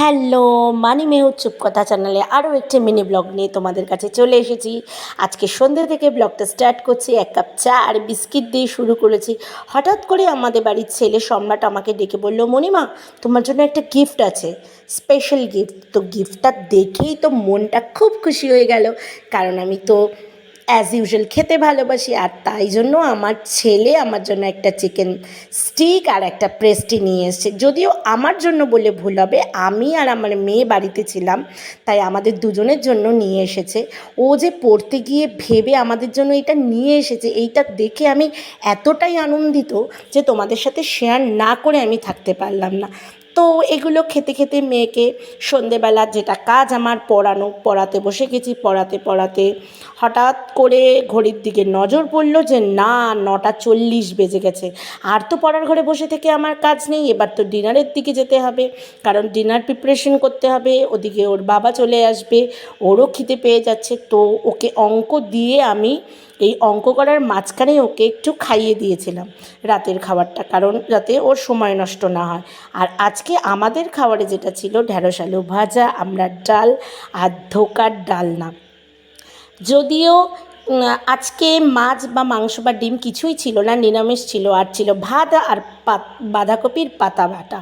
Hello, মানি মেহুর চুপকথা চ্যানেলে আরও একটি মিনি ব্লগ নিয়ে তোমাদের কাছে চলে এসেছি। আজকে সন্ধ্যে থেকে ব্লগটা স্টার্ট করছি। 1 কাপ চা আর বিস্কিট দিয়ে শুরু করেছি। হঠাৎ করে আমাদের বাড়ির ছেলে সম্রাট আমাকে ডেকে বলল, মণিমা তোমার জন্য একটা গিফট আছে, স্পেশাল গিফট। তো গিফটটা দেখেই তো মনটা খুব খুশি হয়ে গেল, কারণ আমি তো অ্যাজ ইউজুয়াল খেতে ভালোবাসি। আর তাই জন্য আমার ছেলে আমার জন্য একটা চিকেন স্টিক আর একটা পেস্ট্রি নিয়ে এসেছে। যদিও আমার জন্য বলে ভুল হবে, আমি আর আমার মেয়ে বাড়িতে ছিলাম, তাই আমাদের দুজনের জন্য নিয়ে এসেছে। ও যে পড়তে গিয়ে ভেবে আমাদের জন্য এটা নিয়ে এসেছে, এইটা দেখে আমি এতটাই আনন্দিত যে তোমাদের সাথে শেয়ার না করে আমি থাকতে পারলাম না। তো এগুলো খেতে খেতে মেয়েকে সন্ধেবেলা যেটা কাজ আমার পড়াতে বসে গেছি। পড়াতে পড়াতে হঠাৎ করে ঘড়ির দিকে নজর পড়ল যে না, 9:40 বেজে গেছে। আর তো পড়ার ঘরে বসে থেকে আমার কাজ নেই, এবার তো ডিনারের দিকে যেতে হবে, কারণ ডিনার প্রিপারেশন করতে হবে। ওদিকে ওর বাবা চলে আসবে, ওরও খিদে পেয়ে যাচ্ছে। তো ওকে অঙ্ক দিয়ে আমি এই অঙ্ক করার মাঝখানে ওকে একটু খাইয়ে দিয়েছিলাম রাতের খাবারটা, কারণ যাতে ওর সময় নষ্ট না হয়। আর আজকে আমাদের খাবারে যেটা ছিল ঢ্যাঁড়স আলু ভাজা, আমড়ার ডাল আর ধোকার ডালনা। যদিও আজকে মাছ বা মাংস বা ডিম কিছুই ছিল না, নিরামিষ ছিল। আর ছিল ভাত আর বাঁধাকপির পাতা বাটা।